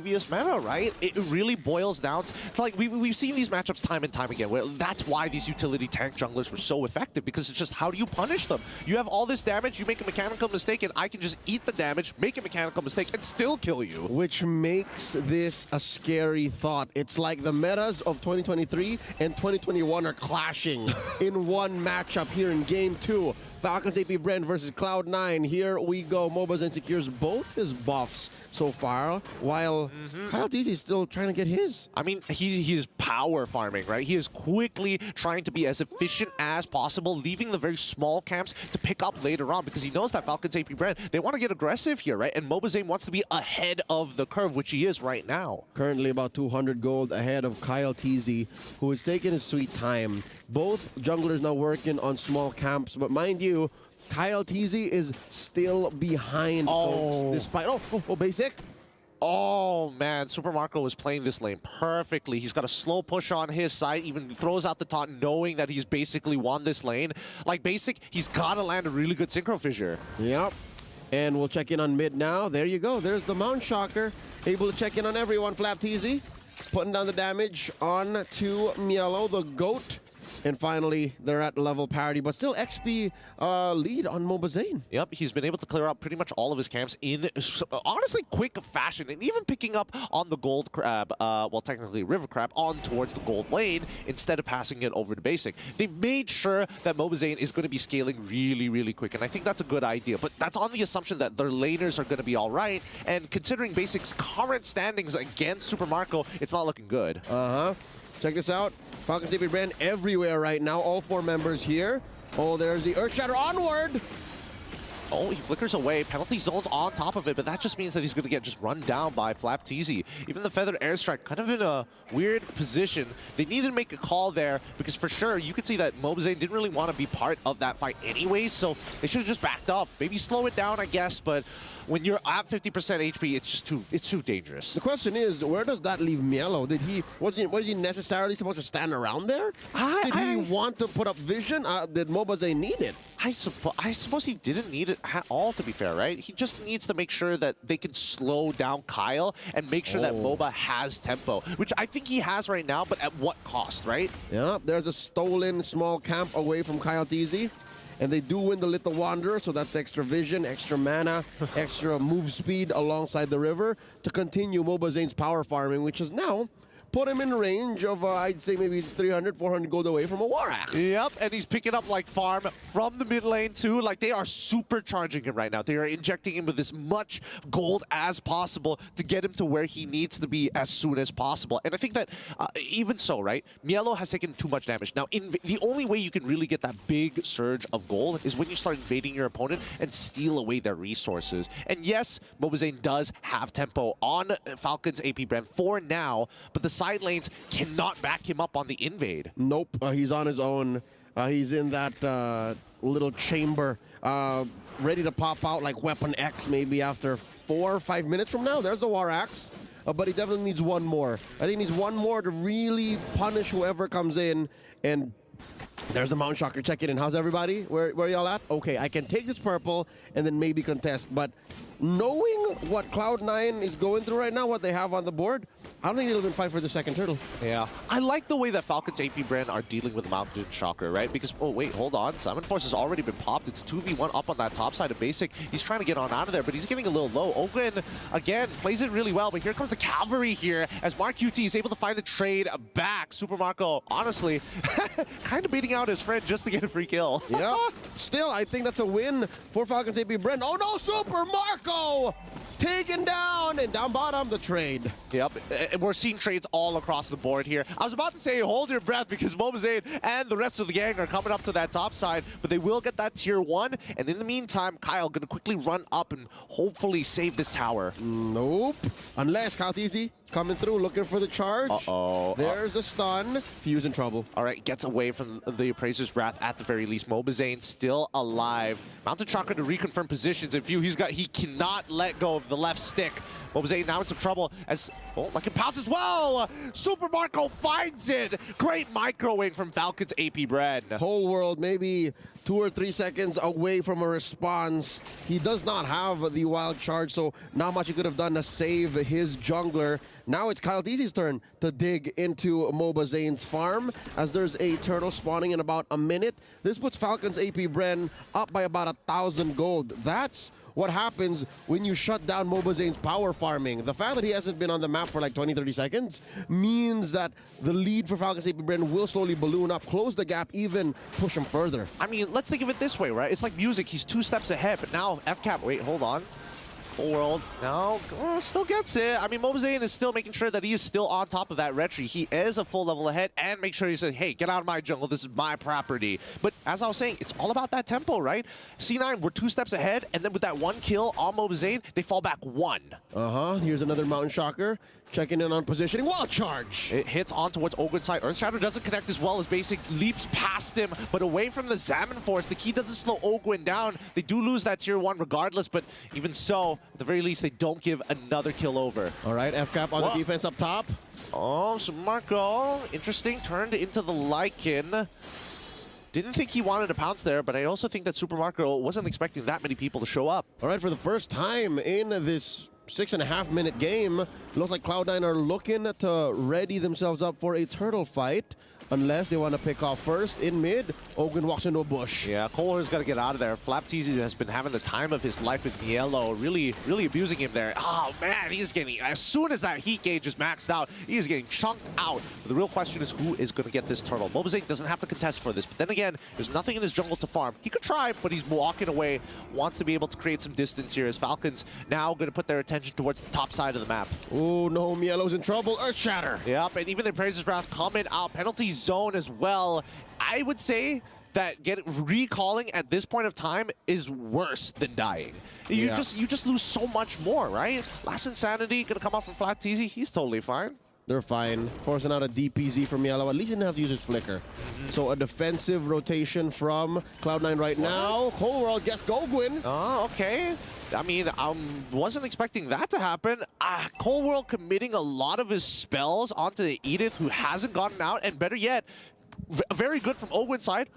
previous meta, right? It really boils down to like we've seen these matchups time and time again. Where that's why these utility tank junglers were so effective, because it's just how do you punish them? You have all this damage, you make a mechanical mistake, and I can just eat the damage, make a mechanical mistake, and still kill you. Which makes this a scary thought. It's like the metas of 2023 and 2021 are clashing in one matchup here in Game 2. Falcons APBREN versus Cloud9. Here we go. Mobazen secures both his buffs so far, while CLOUD9 is still trying to get his. I mean, he is power farming, right? He is quickly trying to be as efficient as possible, leaving the very small camps to pick up later on, because he knows that Falcons APBREN, they want to get aggressive here, right? And Mobazen wants to be ahead of the curve, which he is right now. Currently about 200 gold ahead of CLOUD9, who is taking his sweet time. Both junglers now working on small camps, but mind you, CLOUD9 is still behind, folks, despite... Oh, basic. Oh, man. Super Marco was playing this lane perfectly. He's got a slow push on his side, even throws out the taunt, knowing that he's basically won this lane. Like, basic, he's got to land a really good synchro fissure. Yep. And we'll check in on mid now. There you go. There's the Mount Shocker. Able to check in on everyone, FLAPTZ. Putting down the damage on to Mielo, the GOAT. And finally, they're at level parity, but still XP lead on Mobazen. Yep, he's been able to clear out pretty much all of his camps in, honestly, quick fashion, and even picking up on the gold crab, well, technically river crab, on towards the gold lane instead of passing it over to basic. They've made sure that Mobazen is going to be scaling really, really quick, and I think that's a good idea, but that's on the assumption that their laners are going to be all right, and considering basic's current standings against Super Marco, it's not looking good. Check this out. Falcons APBREN everywhere right now. All 4 members here. Oh, there's the Earthshatter onward. Oh, he flickers away. Penalty zone's on top of it, but that just means that he's going to get just run down by FLAPTZ. Even the Feathered Airstrike kind of in a weird position. They needed to make a call there, because for sure, you could see that Mobazen didn't really want to be part of that fight anyways, so they should have just backed up. Maybe slow it down, I guess, but when you're at 50% HP, it's too dangerous. The question is, where does that leave Mielo? Was he necessarily supposed to stand around there? Did he want to put up vision? Did Mobazen need it? I suppose he didn't need it at all, to be fair, right? He just needs to make sure that they can slow down Kyle and make sure that MOBA has tempo, which I think he has right now, but at what cost, right? Yeah, there's a stolen small camp away from CLOUD9. And they do win the Little Wanderer, so that's extra vision, extra mana, extra move speed alongside the river to continue Mobazen's power farming, which is now put him in range of, I'd say, maybe 300, 400 gold away from a War Axe. Yep, and he's picking up, like, farm from the mid lane, too. Like, they are supercharging him right now. They are injecting him with as much gold as possible to get him to where he needs to be as soon as possible. And I think that, even so, right, Mielo has taken too much damage. Now, the only way you can really get that big surge of gold is when you start invading your opponent and steal away their resources. And yes, Mobazen does have tempo on Falcons APBREN for now, but the side lanes cannot back him up on the invade. Nope, he's on his own. He's in that little chamber, ready to pop out like Weapon X maybe after 4 or 5 minutes from now. There's the War Axe, but he definitely needs one more. I think he needs one more to really punish whoever comes in. And there's the Mount Shocker checking in. How's everybody? Where y'all at? Okay, I can take this purple and then maybe contest, but knowing what Cloud9 is going through right now, what they have on the board, I don't think they'll even fight for the second turtle. Yeah. I like the way that Falcons APBREN are dealing with the Mountain Shocker, right? Because, oh, wait, hold on. Simon Force has already been popped. It's 2v1 up on that top side of basic. He's trying to get on out of there, but he's getting a little low. Ogren, again, plays it really well, but here comes the cavalry here as Mark QT is able to find the trade back. Super Marco, honestly, kind of beating out his friend just to get a free kill. Yeah. Still, I think that's a win for Falcons APBREN. Oh, no, Super Marco! Taken down, and down bottom, the trade. Yep, we're seeing trades all across the board here. I was about to say, hold your breath, because Mobazen and the rest of the gang are coming up to that top side, but they will get that tier 1, and in the meantime, Kyle gonna quickly run up and hopefully save this tower. Nope. Unless CLOUD9 coming through, looking for the charge. Uh-oh. There's the stun. Fuse in trouble. All right, gets away from the Appraiser's Wrath at the very least. Mobazen still alive. Mountain Shocker to reconfirm positions. In view, he cannot let go of the left stick. Mobazane now in some trouble as, oh, like it pounce as well. Super Marco finds it. Great microwave from Falcons APBREN. Whole world maybe 2 or 3 seconds away from a response. He does not have the wild charge, so not much he could have done to save his jungler. Now it's CLOUD9's turn to dig into Mobazane's farm as there's a turtle spawning in about a minute. This puts Falcons APBREN up by about 1,000 gold. That's what happens when you shut down Mobazane's power farming. The fact that he hasn't been on the map for like 20-30 seconds means that the lead for Falcons APBREN will slowly balloon up, close the gap, even push him further. I mean, let's think of it this way, right? It's like music. He's 2 steps ahead, but now FCAP, wait, hold on. Full world, no, still gets it. I mean, Mobazane is still making sure that he is still on top of that retry. He is a full level ahead and make sure he says, hey, get out of my jungle. This is my property. But as I was saying, it's all about that tempo, right? C9, we're 2 steps ahead, and then with that 1 kill on Mobazane, they fall back 1. Here's another Mountain Shocker. Checking in on positioning. Wild charge! It hits on towards Ogwen's side. Earthshatter doesn't connect as well as Basic leaps past him, but away from the Zaman Force. The key doesn't slow Ogwen down. They do lose that tier 1 regardless, but even so, at the very least, they don't give another kill over. All right, FCAP on the defense up top. Oh, so Marco, interesting, turned into the Lycan. Didn't think he wanted to pounce there, but I also think that Super Marco wasn't expecting that many people to show up. All right, for the first time in this 6.5-minute game, looks like Cloud9 are looking to ready themselves up for a turtle fight. Unless they want to pick off first in mid, Ogwen walks into a bush. Yeah, Kohler's got to get out of there. FLAPTZ has been having the time of his life with Niello, really abusing him there. Oh man, he's getting, as soon as that heat gauge is maxed out, he is getting chunked out. But the real question is who is going to get this turtle. Mobazane doesn't have to contest for this, but then again, there's nothing in his jungle to farm. He could try, but he's walking away, wants to be able to create some distance here as Falcons now going to put their attention towards the top side of the map. Oh no, Mielo's in trouble. Earthshatter. Yep, and even the Praises Wrath coming out. Penalty zone as well. I would say that recalling at this point of time is worse than dying. You just lose so much more, right? Last Insanity gonna come out from FLAPTZ. He's totally fine. They're fine. Forcing out a DPZ from Yellow. At least he didn't have to use his flicker. So a defensive rotation from Cloud9 right now. Whole world gets Ogwen. Oh, okay. I mean, I wasn't expecting that to happen. Cold World committing a lot of his spells onto the Edith, who hasn't gotten out, and better yet, very good from Ogwen's side.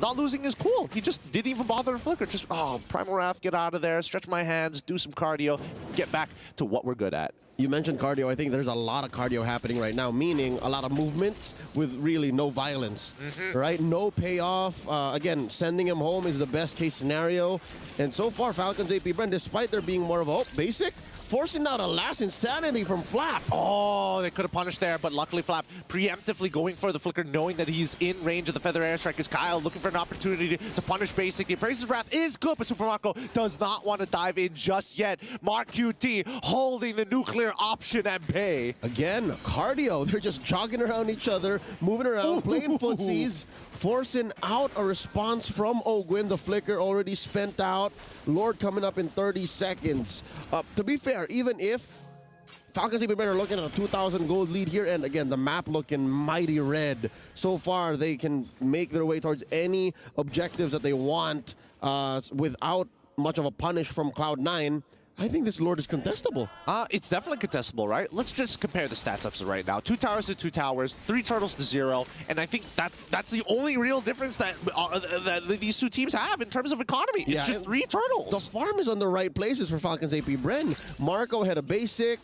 Not losing his cool. He just didn't even bother to flicker. Just, oh, Primal Wrath, get out of there, stretch my hands, do some cardio, get back to what we're good at. You mentioned cardio. I think there's a lot of cardio happening right now, meaning a lot of movements with really no violence, right? No payoff. Again, sending him home is the best case scenario. And so far, Falcons APBREN, despite there being more of a basic, forcing out a last Insanity from Flap. Oh, they could have punished there, but luckily Flap preemptively going for the flicker, knowing that he's in range of the Feather Airstrike. Is Kyle looking for an opportunity to punish Basic. The Praises Wrath is good, but Super Marco does not want to dive in just yet. Mark QT holding the nuclear option at bay. Again, cardio. They're just jogging around each other, moving around, playing footsies, forcing out a response from Ogwen. The flicker already spent out. Lord coming up in 30 seconds. To be fair, even if Falcons APBREN are looking at a 2,000 gold lead here, and again, the map looking mighty red. So far, they can make their way towards any objectives that they want without much of a punish from Cloud9. I think this Lord is contestable. It's definitely contestable, right? Let's just compare the stats up right now. 2 towers to 2 towers, 3 turtles to 0, and I think that's the only real difference that these two teams have in terms of economy. It's just 3 turtles. The farm is on the right places for Falcons APBREN. Marco had a basic,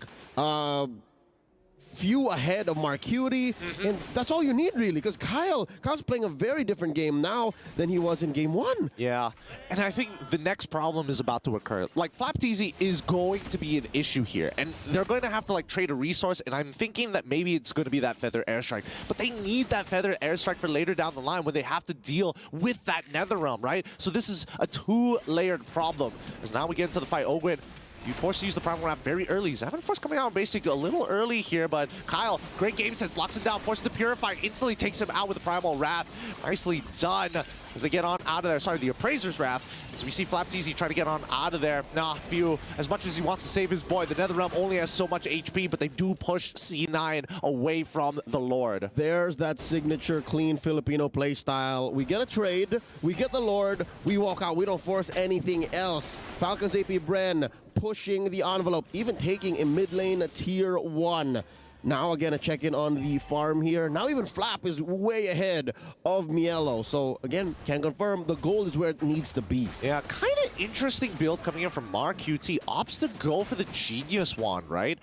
few ahead of Marcuity, and that's all you need really, because Kyle's playing a very different game now than he was in game 1. Yeah, and I think the next problem is about to occur. Like, FLAPTZ is going to be an issue here, and they're going to have to like trade a resource, and I'm thinking that maybe it's going to be that Feather Airstrike, but they need that Feather Airstrike for later down the line when they have to deal with that Netherrealm, right? So this is a 2-layered problem, as now we get into the fight. Ogwen, you forced to use the Primal Wrath very early. Zaman Force coming out basically a little early here, but Kyle, great game sense, locks him down, forces the Purify, instantly takes him out with the Primal Wrath. Nicely done as they get on out of there. Sorry, the Appraiser's Wrath. As we see FLAPTZ try to get on out of there. Nah, Few, as much as he wants to save his boy, the Netherrealm only has so much HP, but they do push C9 away from the Lord. There's that signature clean Filipino play style. We get a trade, we get the Lord, we walk out, we don't force anything else. Falcons APBREN pushing the envelope, even taking a mid lane tier 1. Now again, a check-in on the farm here. Now even Flap is way ahead of Mielo. So again, can confirm the goal is where it needs to be. Yeah, kind of interesting build coming in from Mark QT. Opts to go for the Genius Wand, right?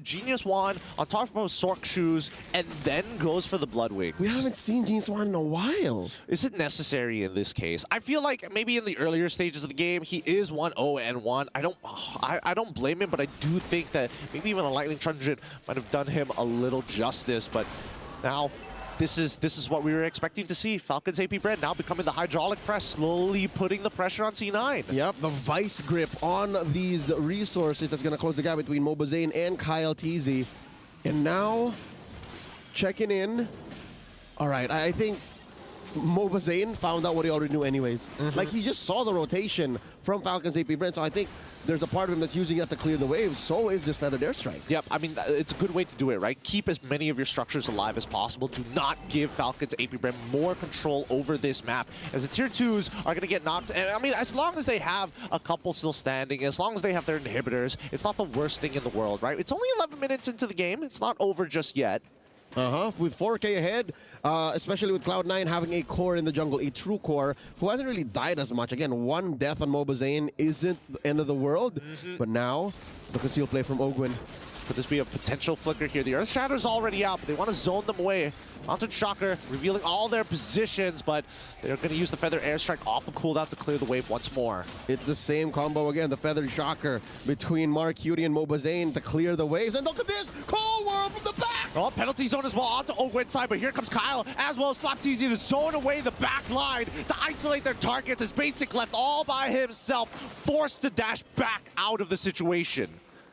Genius Wand on top of Sork Shoes, and then goes for the Bloodwings. We haven't seen Genius Wand in a while. Is it necessary in this case? I feel like maybe in the earlier stages of the game, he is 1-0-1. I don't blame him, but I do think that maybe even a Lightning Truncheon might have done him a little justice. But now this is what we were expecting to see. Falcons APBREN now becoming the hydraulic press, slowly putting the pressure on C9. Yep, the vice grip on these resources that's going to close the gap between Mobazane and Kyle TZ. And now checking in. All right, I think Mobazane found out what he already knew anyways. Like, he just saw the rotation from Falcons APBREN, so I think there's a part of him that's using that to clear the waves. So is this Feathered Airstrike. Yep, I mean, it's a good way to do it, right? Keep as many of your structures alive as possible. Do not give Falcons APBREN more control over this map, as the tier 2s are going to get knocked. And I mean, as long as they have a couple still standing, as long as they have their inhibitors, it's not the worst thing in the world, right? It's only 11 minutes into the game. It's not over just yet. With 4K ahead, especially with Cloud9 having a core in the jungle, a true core, who hasn't really died as much. Again, one death on Mobazane isn't the end of the world, but now, the concealed play from Ogwin. Could this be a potential flicker here? The Earth Shatter's already out, but they want to zone them away. Mountain Shocker revealing all their positions, but they're going to use the Feather Airstrike off of cooldown to clear the wave once more. It's the same combo again, the Feathered Shocker between Mark Cutie and Mobazane to clear the waves. And look at this! Cold World from the back! Oh, penalty zone as well onto Ogwin's side, but here comes Kyle, as well as Flap TZ to zone away the back line to isolate their targets as Basic left all by himself, forced to dash back out of the situation.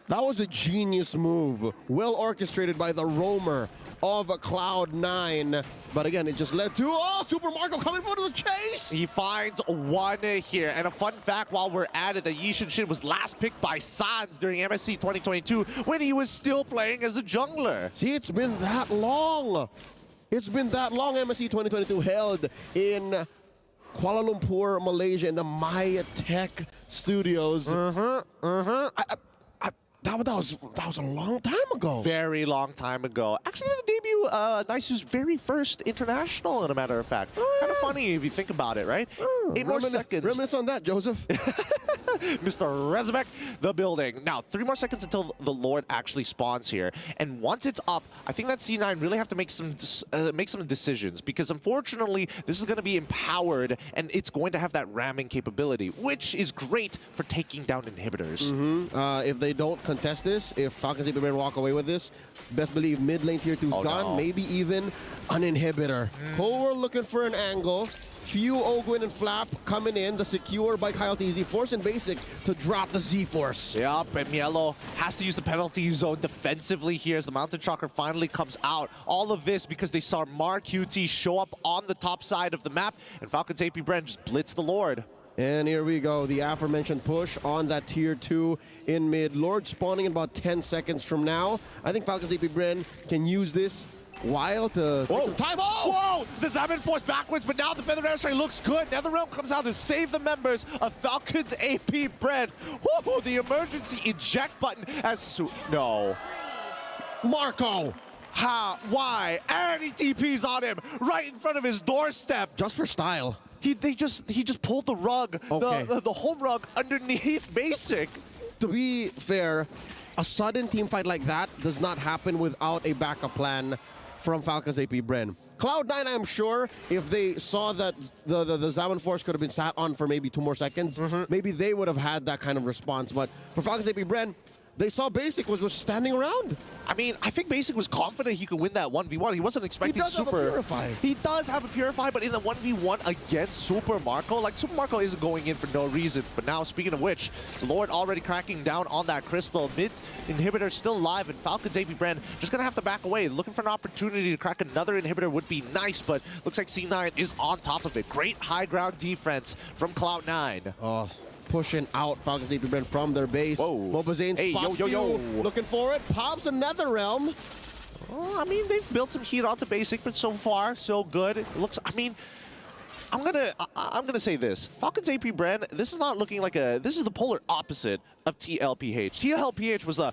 That was a genius move, well orchestrated by the roamer of Cloud9. But again, it just led to, Super Marco coming for the chase! He finds one here. And a fun fact while we're at it, that Yishin Shin was last picked by Sans during MSC 2022 when he was still playing as a jungler. See, it's been that long. It's been that long. MSC 2022 held in Kuala Lumpur, Malaysia, in the Maya Tech Studios. That was a long time ago. Very long time ago. Actually, the debut, Naisu's very first international, as a matter of fact. Kind of funny if you think about it, right? 8 more seconds. Reminisce on that, Joseph. Mr. Rezabek, the building. Now, 3 more seconds until the Lord actually spawns here. And once it's up, I think that C9 really have to make some decisions, because unfortunately, this is going to be empowered, and it's going to have that ramming capability, which is great for taking down inhibitors. If they don't contest this, if Falcons APBREN walk away with this, best believe mid lane tier 2's gone, no. maybe even an inhibitor. Cold looking for an angle. Few Ogwin and Flap coming in, the secure by Kyle TZ, forcing Basic to drop the Z-Force. Yep, and Mielo has to use the penalty zone defensively here as the Mountain Shocker finally comes out. All of this because they saw Mark QT show up on the top side of the map, and Falcons APBREN just blitz the Lord. And here we go, the aforementioned push on that tier 2 in mid. Lord spawning in about 10 seconds from now. I think Falcons APBREN can use this while to take some time. Whoa! The Zaman force backwards, but now the Feather Airstrike looks good. NetherRealm comes out to save the members of Falcons APBREN. Whoa! The emergency eject button as no. Marco! How? Why? And he TPs on him right in front of his doorstep. Just for style. He just pulled the rug, the home rug underneath Basic. To be fair, a sudden team fight like that does not happen without a backup plan from Falcons APBREN. Cloud9, I'm sure, if they saw that the Zaman Force could have been sat on for maybe 2 more seconds, maybe they would have had that kind of response. But for Falcons APBREN, they saw Basic was standing around. I mean, I think Basic was confident he could win that 1v1. He wasn't expecting Super. Have a Purify. He does have a Purify, but in the 1v1 against Super Marco, like, Super Marco isn't going in for no reason. But now, speaking of which, Lord already cracking down on that crystal. Mid inhibitor still alive, and Falcons APBREN just gonna have to back away. Looking for an opportunity to crack another inhibitor would be nice, but looks like C9 is on top of it. Great high ground defense from Cloud9. Pushing out Falcons APBREN from their base. Mobazane spots looking for it. Pops a NetherRealm. I mean, they've built some heat onto Basic, but so far, so good. It looks, I mean, I'm gonna say this. Falcons APBREN, this is not looking like this is the polar opposite of TLPH. TLPH was a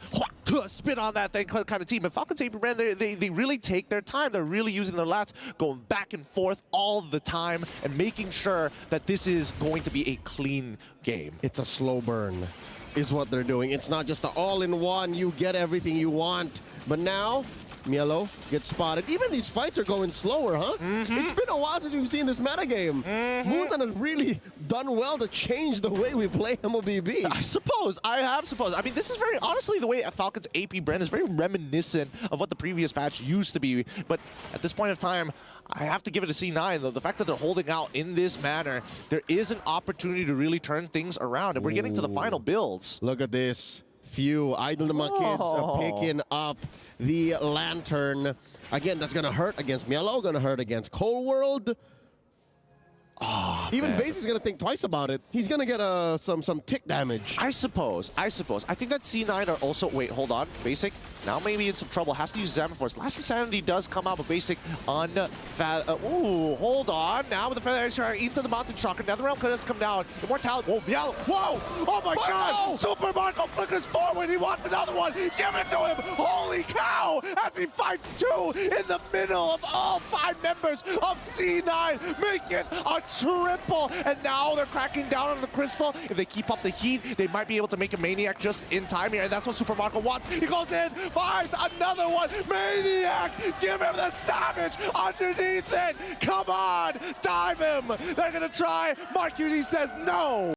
spin on that thing kind of team. And Falcons APBREN, they really take their time. They're really using their lats, going back and forth all the time and making sure that this is going to be a clean game. It's a slow burn is what they're doing. It's not just an all-in-one, you get everything you want. But now, Mielo gets spotted. Even these fights are going slower, huh? It's been a while since we've seen this metagame. Moonton has really done well to change the way we play MLBB. I suppose. I mean, this is very, honestly, the way Falcons APBREN is very reminiscent of what the previous patch used to be. But at this point of time, I have to give it a C9, though. The fact that they're holding out in this manner, there is an opportunity to really turn things around. And we're getting to the final builds. Look at this. Few Idol Nama kids are picking up the Lantern. Again, that's going to hurt against Mielo, going to hurt against Cold World. Even Basie's going to think twice about it. He's going to get some tick damage. I suppose. I think that C9 are also... Wait, hold on. Basic, now maybe in some trouble. Has to use Examine Force. Last Insanity does come out, but Basic ooh, hold on. Now with the Feather Edge into the Mountain Shocker. Netherrealm could have come down. Immortality. Whoa, Mielo. Whoa! Oh my God! Super Marco flickers forward. He wants another one. Give it to him. Holy cow! As he fights two in the middle of all 5 members of C9. Make it a triple, and now they're cracking down on the Crystal. If they keep up the heat, they might be able to make a Maniac just in time here, and that's what Super Marco wants. He goes in, finds another one. Maniac, give him the Savage underneath it. Come on, dive him. They're gonna try. Mark Uni says no.